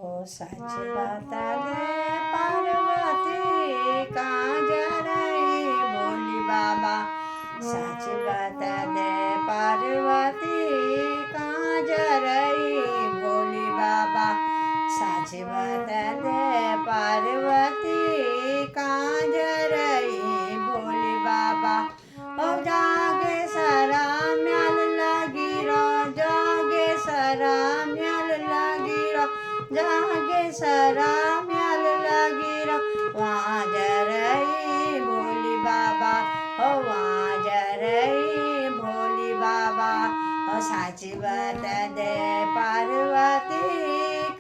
ओ सच बता दे पार्वती कहाँ जा रही भोली बाबा। सच बता दे पार्वती कहाँ जा रही भोली बाबा। सच बता दे पार्वती कहाँ जा रही भोली बाबा। ओ जागे सरा म्याल लगी रो जागे सरा म्याल लगी रो जागे सरा म्याल लगी रो वहाँ जा रही भोली बाबा। ओ वहाँ जा रही भोली बाबा। ओ सच बता दे पार्वती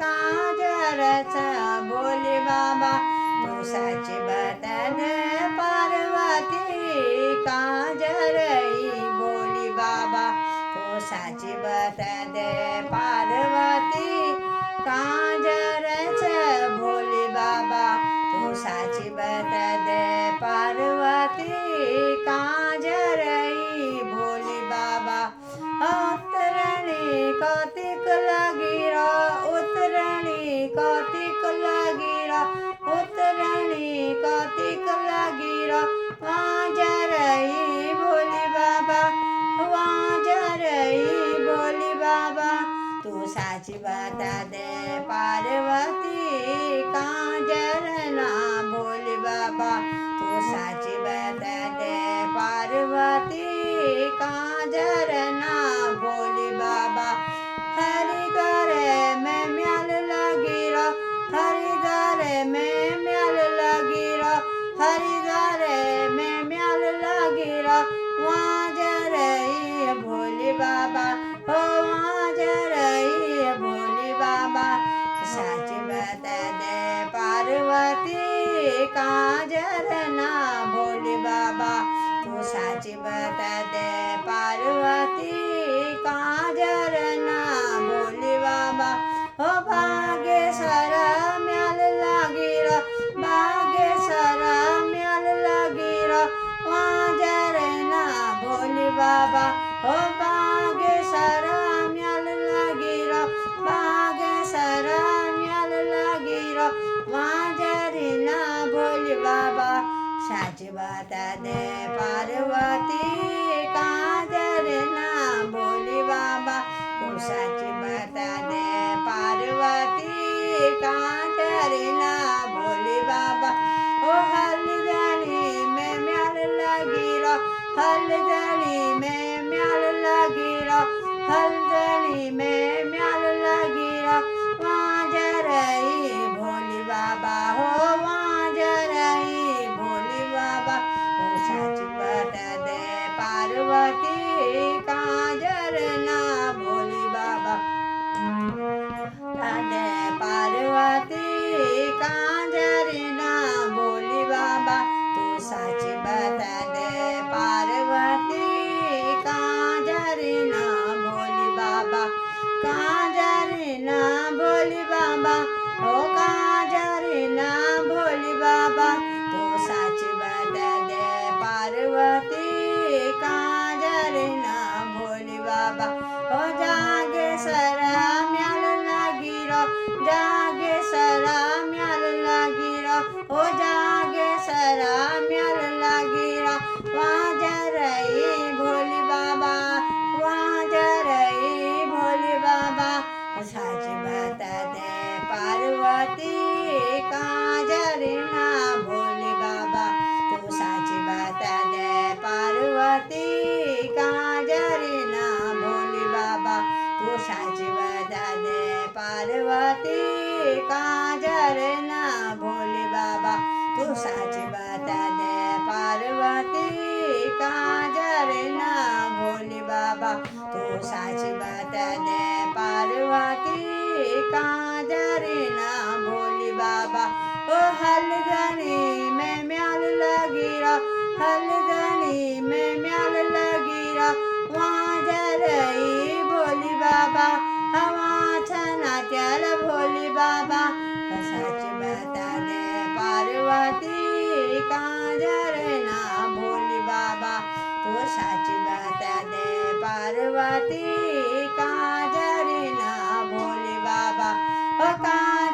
कहाँ जा रहा भोली बाबा। तो सच बता दे पार्वती कहाँ जा रही भोली बाबा। तो सच बता दे पार्वती कहाँ जा रहा भोली बाबा। तो सच बता दे पार्वती कहाँ जा रही भोली बाबा। उतरणी कौतिक लगी रो उतरणी कौतिक लगी रो उतरणी कौतिक लगी रो वहाँ जा रही भोली बाबा। वहाँ जा रही भोली बाबा। तू सच बता दे पार्वती कहाँ जा रहना भोली बाबा। तू सच बता दे पार्वती कहाँ जा रहना भोली बाबा। हरि घरे में म्याल लगी रो हरि घरे में म्याल लगी रो हरि घरे में म्याल लगी रो वहाँ जा रही भोली बाबा। हो वहाँ जा रही भोली बाबा। सच बता दे पार्वती कहाँ जा रहना भोली बाबा। तू सच बता दे पार्वती कहाँ जा रहना भोली बाबा। हो भाग्य सरा म्याल लगी रो भाग्य सरा म्याल लगी रो वहाँ जा रहना भोली बाबा। हो भाग्य सरा म्याल लगी रो भाग्य सरा म्याल लगी रो वहाँ जा रहना भोली बाबा। सच बता दे पार्वती कहाँ जा रहना भोली बाबा। तू सच बता दे पार्वती कहाँ जा रहना भोली बाबा। ओ हल्दनी में म्याल लगी रो हल्दनी में म्याल लगी रो हल्दनी में म्याल लगी रो वहाँ जा रही भोली बाबा। हो वहाँ जा रही भोली बाबा। ओ सच बता दे पार्वती कहाँ जा रहना भोली बाबा। दे पार्वती कहाँ जा रहना भोली बाबा। तू सच बता दे पार्वती कहाँ जा रहना भोली बाबा। कहाँ जा रहना भोली बाबा। ओ कहाँ जा रहना भोली बाबा। तू सच बता दे पार्वती कहाँ जा रहना भोली बाबा। ओ जागे सरा म्याल लगी रो जागे सरा म्याल लगी रो ओ जागे सरा म्याल लगी रो वहाँ जा रही भोली बाबा। वहाँ जा रही भोली बाबा। सच बता दे पार्वती कहाँ जा रहना भोली बाबा। तू सच बता दे पार्वती कहाँ जा रहना भोली बाबा। तू सच बता दे पार्वती कहाँ जा रहना भोली बाबा। तू सच बता दे पार्वती कहाँ जा रहना भोली बाबा। तू सच बता दे पार्वती कहाँ जा रहना भोली बाबा। ओ हल्दनी में म्याल लगी रो हल्दनी में म्याल लगी रो वहाँ जा रही भोली बाबा। हवा छना त्याल भोली बाबा। सच बता दे पार्वती कहाँ जा रहना भोली बाबा। तो सच बता दे पार्वती कहाँ जा रहना भोली बाबा। ओ कहाँ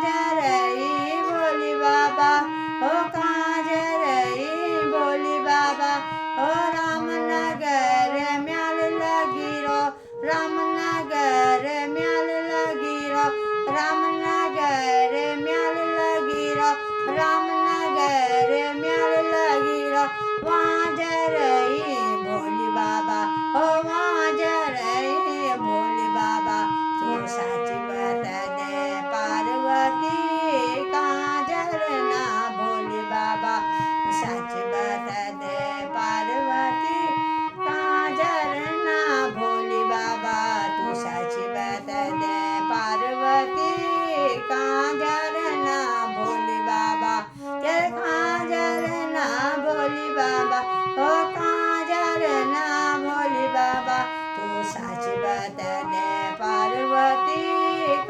सच बता दे पार्वती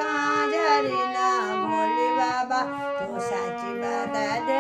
काजरी ना भोले बाबा तू सच बता दे